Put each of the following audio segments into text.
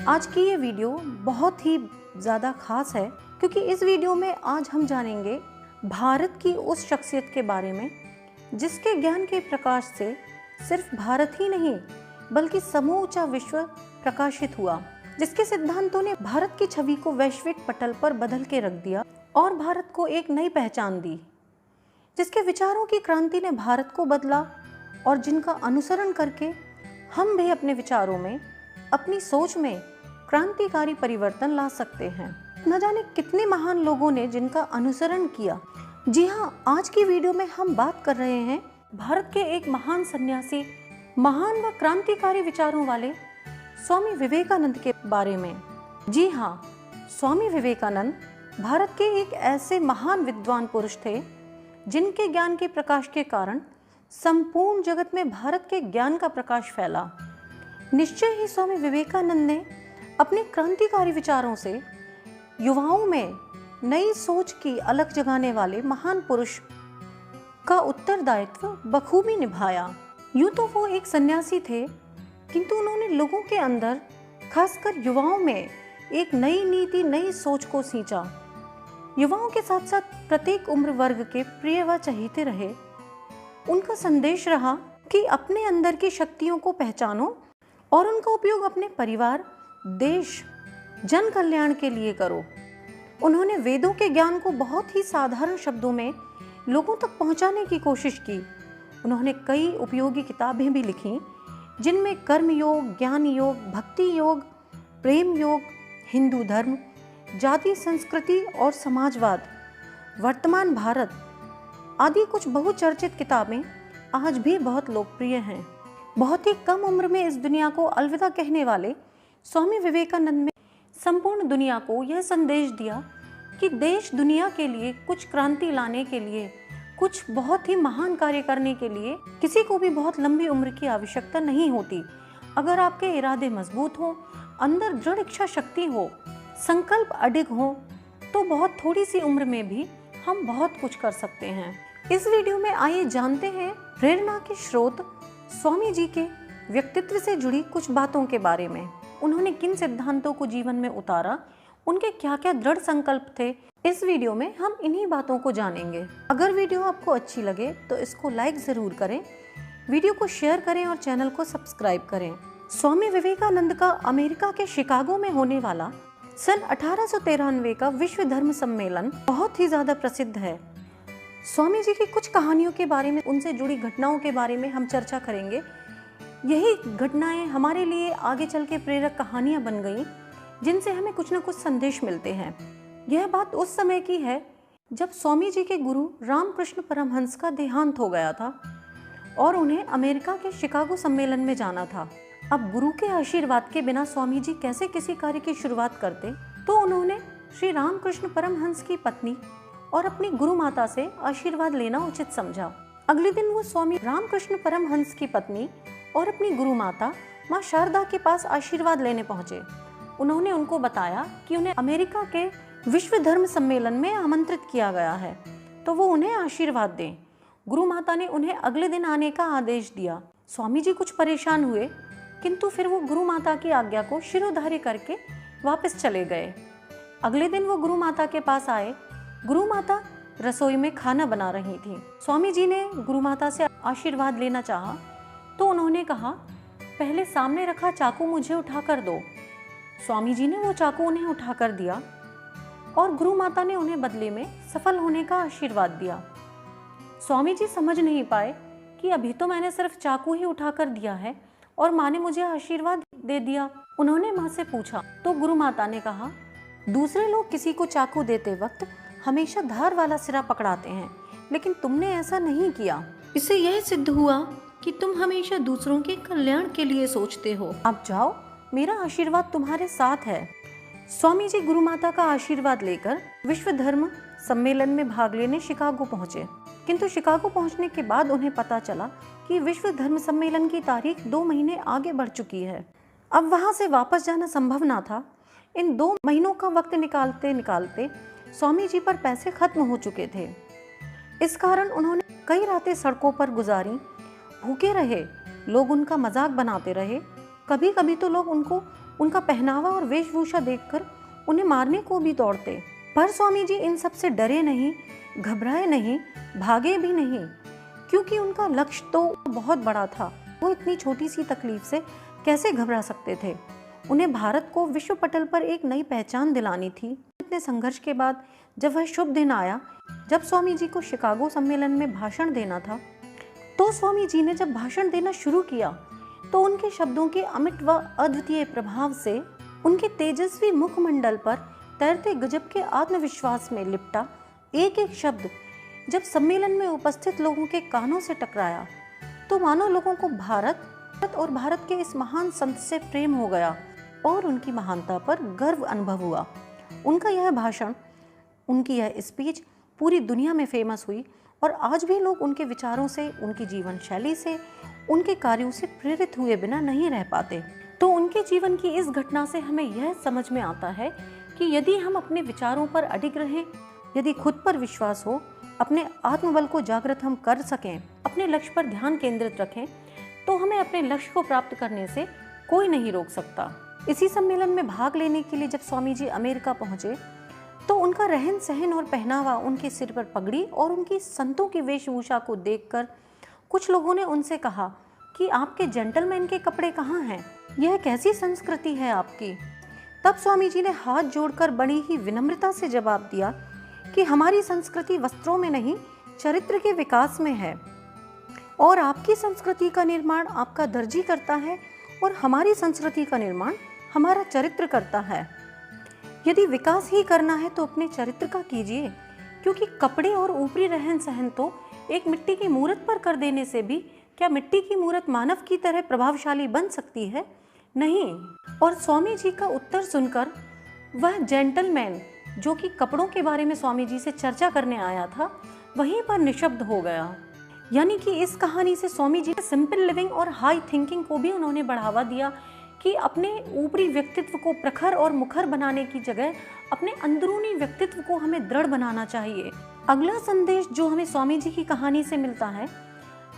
आज की ये वीडियो बहुत ही ज़्यादा खास है क्योंकि इस वीडियो में आज हम जानेंगे भारत की उस शख्सियत के बारे में जिसके ज्ञान के प्रकाश से सिर्फ भारत ही नहीं बल्कि समूचा विश्व प्रकाशित हुआ, जिसके सिद्धांतों ने भारत की छवि को वैश्विक पटल पर बदल के रख दिया और भारत को एक नई पहचान दी, जिसके विचारों की क्रांति ने भारत को बदला और जिनका अनुसरण करके हम भी अपने विचारों में, अपनी सोच में क्रांतिकारी परिवर्तन ला सकते हैं। न जाने कितने महान लोगों ने जिनका अनुसरण किया। जी हाँ, आज की वीडियो में हम बात कर रहे हैं भारत के एक महान सन्यासी, महान व क्रांतिकारी विचारों वाले स्वामी विवेकानंद के बारे में। जी हाँ, स्वामी विवेकानंद भारत के एक ऐसे महान विद्वान पुरुष थे जिनके ज्ञान के प्रकाश के कारण संपूर्ण जगत में भारत के ज्ञान का प्रकाश फैला। निश्चय ही स्वामी विवेकानंद ने अपने क्रांतिकारी विचारों से युवाओं में नई सोच की अलख जगाने वाले महान पुरुष का उत्तरदायित्व बखूबी निभाया। यूं तो वो एक सन्यासी थे, किंतु उन्होंने लोगों के अंदर, खासकर युवाओं में एक नई नीति, नई सोच को सींचा। युवाओं के साथ साथ प्रत्येक उम्र वर्ग के प्रिय व चहेते रहे। उनका संदेश रहा कि अपने अंदर की शक्तियों को पहचानो और उनका उपयोग अपने परिवार, देश, जन कल्याण के लिए करो। उन्होंने वेदों के ज्ञान को बहुत ही साधारण शब्दों में लोगों तक पहुंचाने की कोशिश की। उन्होंने कई उपयोगी किताबें भी लिखी, जिनमें कर्म योग, ज्ञान योग, भक्ति योग, प्रेम योग, हिंदू धर्म, जाति, संस्कृति और समाजवाद, वर्तमान भारत आदि कुछ बहुचर्चित किताबें आज भी बहुत लोकप्रिय हैं। बहुत ही कम उम्र में इस दुनिया को अलविदा कहने वाले स्वामी विवेकानंद ने संपूर्ण दुनिया को यह संदेश दिया कि देश दुनिया के लिए कुछ क्रांति लाने के लिए, कुछ बहुत ही महान कार्य करने के लिए किसी को भी बहुत लंबी उम्र की आवश्यकता नहीं होती। अगर आपके इरादे मजबूत हो, अंदर दृढ़ इच्छा शक्ति हो, संकल्प अडिग हो, तो बहुत थोड़ी सी उम्र में भी हम बहुत कुछ कर सकते हैं। इस वीडियो में आइए जानते हैं प्रेरणा के स्रोत स्वामी जी के व्यक्तित्व से जुड़ी कुछ बातों के बारे में। उन्होंने किन सिद्धांतों को जीवन में उतारा, उनके क्या क्या दृढ़ संकल्प थे। इस वीडियो में हम इन्हीं बातों को जानेंगे। अगर वीडियो आपको अच्छी लगे तो इसको लाइक जरूर करें, वीडियो को शेयर करें और चैनल को सब्सक्राइब करें। स्वामी विवेकानंद का अमेरिका के शिकागो में होने वाला सन 1893 का विश्व धर्म सम्मेलन बहुत ही ज्यादा प्रसिद्ध है। स्वामी जी की कुछ कहानियों के बारे में, उनसे जुड़ी घटनाओं के बारे में हम चर्चा करेंगे। यही घटनाएं हमारे लिए आगे चल के प्रेरक कहानियां बन गई, जिनसे हमें कुछ न कुछ संदेश मिलते हैं। यह बात उस समय की है जब स्वामी जी के गुरु रामकृष्ण परमहंस का देहांत हो गया था और उन्हें अमेरिका के शिकागो सम्मेलन में जाना था। अब गुरु के आशीर्वाद के बिना स्वामी जी कैसे किसी कार्य की शुरुआत करते, तो उन्होंने श्री रामकृष्ण परमहंस की पत्नी और अपनी गुरु माता से आशीर्वाद लेना उचित समझा। अगले दिन वो स्वामी रामकृष्ण परमहंस की पत्नी और अपनी गुरु माता माँ शारदा के पास आशीर्वाद लेने पहुंचे। उन्होंने उनको बताया कि उन्हें अमेरिका के विश्व धर्म सम्मेलन में आमंत्रित किया गया है, तो वो उन्हें आशीर्वाद दें। गुरु माता ने उन्हें अगले दिन आने का आदेश दिया। स्वामी जी कुछ परेशान हुए, किंतु फिर वो गुरु माता की आज्ञा को शिरोधार्य करके वापस चले गए। अगले दिन वो गुरु माता के पास आए। गुरु माता रसोई में खाना बना रही थी। स्वामी जी ने गुरु माता से आशीर्वाद लेना चाहा, तो उन्होंने कहा, पहले सामने रखा चाकू मुझे उठाकर दो। स्वामी जी ने वो चाकू उन्हें उठाकर दिया और गुरु माता ने उन्हें बदले में सफल होने का आशीर्वाद दिया। स्वामी जी समझ नहीं पाए कि अभी तो मैंने सिर्फ चाकू ही उठाकर दिया है और माँ ने मुझे आशीर्वाद दे दिया। उन्होंने माँ से पूछा, तो गुरु माता ने कहा, दूसरे लोग किसी को चाकू देते वक्त हमेशा धार वाला सिरा पकड़ाते हैं, लेकिन तुमने ऐसा नहीं किया। इससे यह सिद्ध हुआ कि तुम हमेशा दूसरों के कल्याण के लिए सोचते हो। अब जाओ, मेरा आशीर्वाद तुम्हारे साथ है। स्वामी जी गुरु माता का आशीर्वाद लेकर विश्व धर्म सम्मेलन में भाग लेने शिकागो पहुंचे, किंतु शिकागो पहुंचने के बाद उन्हें पता चला कि विश्व धर्म सम्मेलन की तारीख 2 महीने आगे बढ़ चुकी है। अब वहां से वापस जाना संभव ना था। इन 2 महीनों का वक्त निकालते निकालते स्वामी जी पर पैसे खत्म हो चुके थे। इस कारण उन्होंने कई रातें सड़कों पर गुजारी, भूखे रहे, लोग उनका मजाक बनाते रहे। कभी कभी तो लोग उनको उनका पहनावा और वेशभूषा देखकर उन्हें मारने को भी दौड़ते। पर स्वामी जी इन सब से डरे नहीं, घबराए नहीं, भागे भी नहीं, क्योंकि उनका लक्ष्य तो बहुत बड़ा था। वो इतनी छोटी सी तकलीफ से कैसे घबरा सकते थे। उन्हें भारत को विश्व पटल पर एक नई पहचान दिलानी थी। इतने संघर्ष के बाद जब वह शुभ दिन आया, जब स्वामी जी को शिकागो सम्मेलन में भाषण देना था, तो स्वामी जी ने जब भाषण देना शुरू किया तो उनके शब्दों के अमिट व अद्वितीय प्रभाव से उनके तेजस्वी मुखमंडल पर तैरते गजब के आत्मविश्वास में लिपटा एक एक शब्द जब सम्मेलन में उपस्थित लोगों के कानों से टकराया, तो मानो लोगों को भारत और भारत के इस महान संत से प्रेम हो गया और उनकी महानता पर गर्व अनुभव हुआ। उनका यह भाषण, उनकी यह स्पीच पूरी दुनिया में फेमस हुई और आज भी लोग उनके विचारों से, उनकी जीवन शैली से, उनके कार्यों से प्रेरित हुए बिना नहीं रह पाते। तो उनके जीवन की इस घटना से हमें यह समझ में आता है कि यदि हम अपने विचारों पर अडिग रहें, यदि खुद पर विश्वास हो, अपने आत्मबल को जागृत हम कर सकें, अपने लक्ष्य पर ध्यान केंद्रित रखें, तो हमें अपने लक्ष्य को प्राप्त करने से कोई नहीं रोक सकता। इसी सम्मेलन में भाग लेने के लिए जब स्वामी जी अमेरिका पहुंचे, तो उनका रहन सहन और पहनावा, उनके सिर पर पगड़ी और उनकी संतों की वेशभूषा को देखकर कुछ लोगों ने उनसे कहा कि आपके जेंटलमैन के कपड़े कहाँ हैं? यह कैसी संस्कृति है आपकी? तब स्वामी जी ने हाथ जोड़कर बड़ी ही विनम्रता से जवाब दिया कि हमारी संस्कृति वस्त्रों में नहीं, चरित्र के विकास में है, और आपकी संस्कृति का निर्माण आपका दर्जी करता है और हमारी संस्कृति का निर्माण हमारा चरित्र करता है। यदि विकास ही करना है तो अपने चरित्र का कीजिए, क्योंकि कपड़े और ऊपरी रहन सहन तो एक मिट्टी की मूर्त पर कर देने से भी क्या मिट्टी की मूर्त मानव की तरह प्रभावशाली बन सकती है? नहीं। और स्वामी जी का उत्तर सुनकर वह जेंटलमैन जो कि कपड़ों के बारे में स्वामी जी से चर्चा करने आया था, वहीं पर निशब्द हो गया। यानी कि इस कहानी से स्वामी जी ने सिंपल लिविंग और हाई थिंकिंग को भी उन्होंने बढ़ावा दिया कि अपने ऊपरी व्यक्तित्व को प्रखर और मुखर बनाने की जगह अपने अंदरूनी व्यक्तित्व को हमें दृढ़ बनाना चाहिए। अगला संदेश जो हमें स्वामी जी की कहानी से मिलता है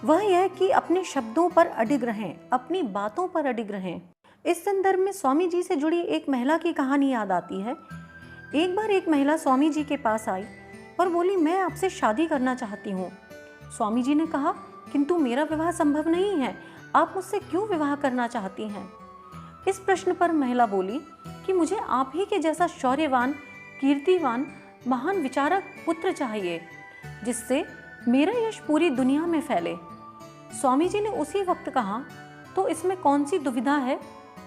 वह यह कि अपने शब्दों पर अडिग रहें, अपनी बातों पर अडिग रहें। इस संदर्भ में स्वामी जी से जुड़ी एक महिला की कहानी याद आती है। एक बार एक महिला स्वामी जी के पास आई और बोली, मैं आपसे शादी करना चाहती हूँ। स्वामी जी ने कहा, किंतु मेरा विवाह संभव नहीं है, आप मुझसे क्यों विवाह करना चाहती हैं? इस प्रश्न पर महिला बोली कि मुझे आप ही के जैसा शौर्यवान, कीर्तिवान, महान विचारक पुत्र चाहिए, जिससे मेरा यश पूरी दुनिया में फैले। स्वामी जी ने उसी वक्त कहा, तो इसमें कौन सी दुविधा है?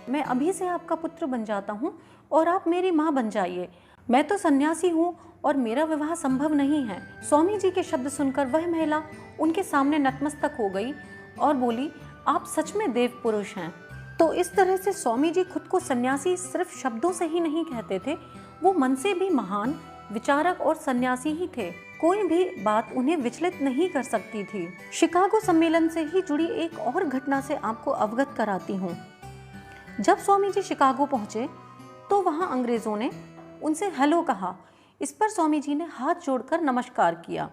मैं अभी से आपका पुत्र बन जाता हूँ और आप मेरी माँ बन जाइए। मैं तो सन्यासी हूँ और मेरा विवाह संभव नहीं है। स्वामी जी के शब्द सुनकर वह महिला उनके सामने नतमस्तक हो गई और बोली, आप सच में देव पुरुष हैं। तो इस तरह से स्वामी जी खुद को सन्यासी सिर्फ शब्दों से ही नहीं कहते थे, वो मन से भी महान विचारक और सन्यासी ही थे। कोई भी बात उन्हें विचलित नहीं कर सकती थी। शिकागो सम्मेलन से ही जुड़ी एक और घटना से आपको अवगत कराती हूँ। जब स्वामी जी शिकागो पहुंचे तो वहाँ अंग्रेजों ने उनसे हेलो कहा। इस पर स्वामी जी ने हाथ जोड़कर नमस्कार किया।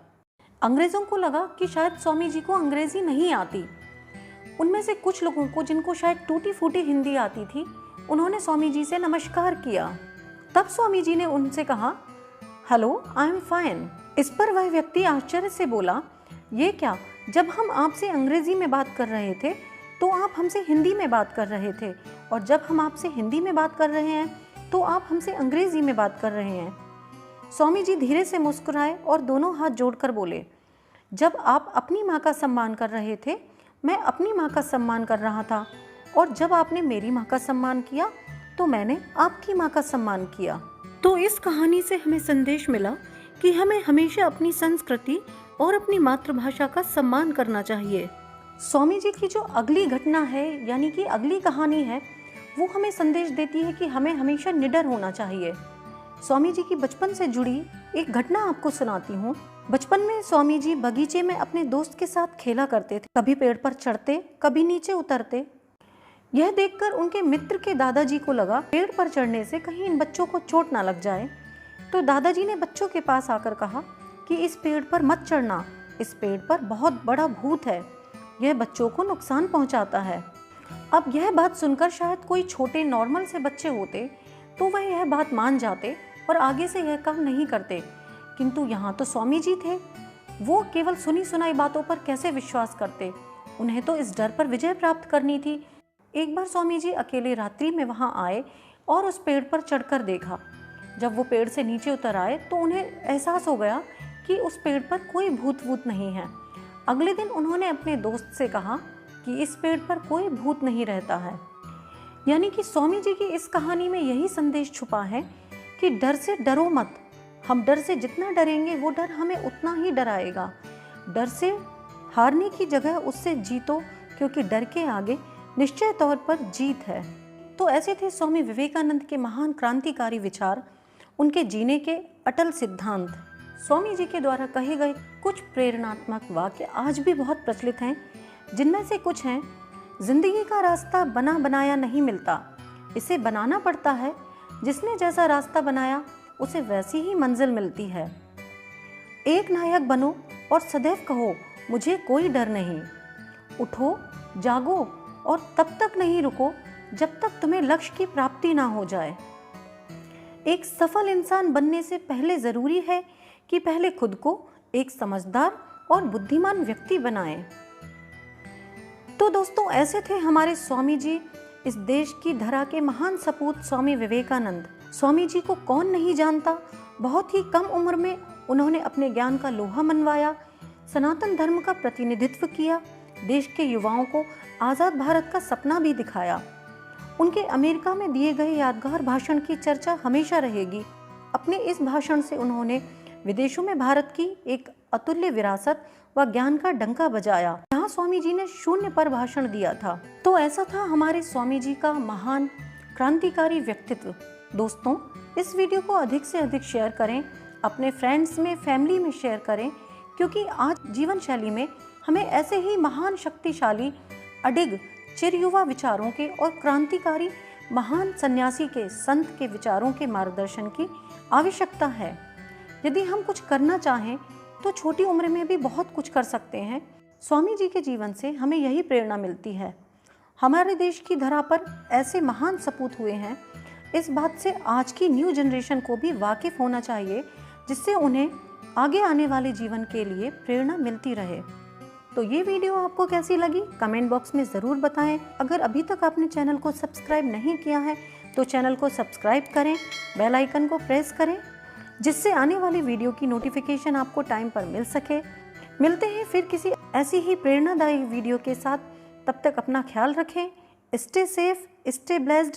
अंग्रेजों को लगा कि शायद स्वामी जी को अंग्रेजी नहीं आती। उनमें से कुछ लोगों को, जिनको शायद टूटी फूटी हिंदी आती थी, उन्होंने स्वामी जी से नमस्कार किया। तब स्वामी जी ने उनसे कहा, हेलो, आई एम फाइन। इस पर वह व्यक्ति आश्चर्य से बोला, ये क्या, जब हम आपसे अंग्रेजी में बात कर रहे थे तो आप हमसे हिंदी में बात कर रहे थे, और जब हम आपसे हिंदी में बात कर रहे हैं तो आप हमसे अंग्रेजी में बात कर रहे हैं। स्वामी जी धीरे से मुस्कुराए और दोनों हाथ जोड़कर बोले, जब आप अपनी माँ का सम्मान कर रहे थे, मैं अपनी माँ का सम्मान कर रहा था, और जब आपने मेरी माँ का सम्मान किया तो मैंने आपकी माँ का सम्मान किया। तो इस कहानी से हमें संदेश मिला कि हमें हमेशा अपनी संस्कृति और अपनी मातृभाषा का सम्मान करना चाहिए। स्वामी जी की जो अगली घटना है, यानी कि अगली कहानी है, वो हमें संदेश देती है कि हमें हमेशा निडर होना चाहिए। स्वामी जी की बचपन से जुड़ी एक घटना आपको सुनाती हूँ। बचपन में स्वामी जी बगीचे में अपने दोस्त के साथ खेला करते थे। कभी पेड़ पर चढ़ते, कभी नीचे उतरते। यह देखकर उनके मित्र के दादाजी को लगा पेड़ पर चढ़ने से कहीं इन बच्चों को चोट ना लग जाए। तो दादाजी ने बच्चों के पास आकर कहा कि इस पेड़ पर मत चढ़ना, इस पेड़ पर बहुत बड़ा भूत है, यह बच्चों को नुकसान पहुंचाता है। अब यह बात सुनकर शायद कोई छोटे नॉर्मल से बच्चे होते तो वह यह बात मान जाते और आगे से यह काम नहीं करते, किंतु यहाँ तो स्वामी जी थे। वो केवल सुनी सुनाई बातों पर कैसे विश्वास करते? उन्हें तो इस डर पर विजय प्राप्त करनी थी। एक बार स्वामी जी अकेले रात्रि में वहाँ आए और उस पेड़ पर चढ़कर देखा। जब वो पेड़ से नीचे उतर आए तो उन्हें एहसास हो गया कि उस पेड़ पर कोई भूत वूत नहीं है। अगले दिन उन्होंने अपने दोस्त से कहा कि इस पेड़ पर कोई भूत नहीं रहता है। यानी कि स्वामी जी की इस कहानी में यही संदेश छुपा है कि डर से डरो मत। हम डर से जितना डरेंगे वो डर हमें उतना ही डराएगा। डर से हारने की जगह उससे जीतो, क्योंकि डर के आगे निश्चय तौर पर जीत है। तो ऐसे थे स्वामी विवेकानंद के महान क्रांतिकारी विचार, उनके जीने के अटल सिद्धांत। स्वामी जी के द्वारा कहे गए कुछ प्रेरणात्मक वाक्य आज भी बहुत प्रचलित हैं, जिनमें से कुछ हैं: जिंदगी का रास्ता बना बनाया नहीं मिलता, इसे बनाना पड़ता है। जिसने जैसा रास्ता बनाया उसे वैसी ही मंजिल मिलती है। एक नायक बनो और सदैव कहो मुझे कोई डर नहीं। उठो, जागो और तब तक नहीं रुको जब तक तुम्हें लक्ष्य की प्राप्ति ना हो जाए। एक सफल इंसान बनने से पहले जरूरी है कि पहले खुद को एक समझदार और बुद्धिमान व्यक्ति बनाएं। तो दोस्तों, ऐसे थे हमारे स्वामी जी, इस देश की धरा के महान सपूत स्वामी विवेकानंद। स्वामी जी को कौन नहीं जानता। बहुत ही कम उम्र में उन्होंने अपने ज्ञान का लोहा मनवाया, सनातन धर्म का प्रतिनिधित्व किया, देश के युवाओं को आज़ाद भारत का सपना भी दिखाया। उनके अमेरिका में दिए गए यादगार भाषण की चर्चा हमेशा रहेगी। अपने इस भाषण से उन्होंने विदेशों में भारत की एक अतुल्य विरासत व ज्ञान का डंका बजाया। यहाँ स्वामी जी ने शून्य पर भाषण दिया था। तो ऐसा था हमारे स्वामी जी का महान क्रांतिकारी व्यक्तित्व। दोस्तों, इस वीडियो को अधिक से अधिक शेयर करें, अपने फ्रेंड्स में, फैमिली में शेयर करें, क्योंकि आज जीवन शैली में हमें ऐसे ही महान, शक्तिशाली, अडिग, चिरयुवा विचारों के और क्रांतिकारी महान सन्यासी के, संत के विचारों के मार्गदर्शन की आवश्यकता है। यदि हम कुछ करना चाहें तो छोटी उम्र में भी बहुत कुछ कर सकते हैं। स्वामी जी के जीवन से हमें यही प्रेरणा मिलती है। हमारे देश की धरा पर ऐसे महान सपूत हुए हैं, इस बात से आज की न्यू जनरेशन को भी वाकिफ होना चाहिए, जिससे उन्हें आगे आने वाले जीवन के लिए प्रेरणा मिलती रहे। तो ये वीडियो आपको कैसी लगी कमेंट बॉक्स में ज़रूर बताएं। अगर अभी तक आपने चैनल को सब्सक्राइब नहीं किया है तो चैनल को सब्सक्राइब करें, बेल आइकन को प्रेस करें, जिससे आने वाली वीडियो की नोटिफिकेशन आपको टाइम पर मिल सके। मिलते हैं फिर किसी ऐसी ही प्रेरणादायी वीडियो के साथ। तब तक अपना ख्याल रखें। Stay safe, stay blessed.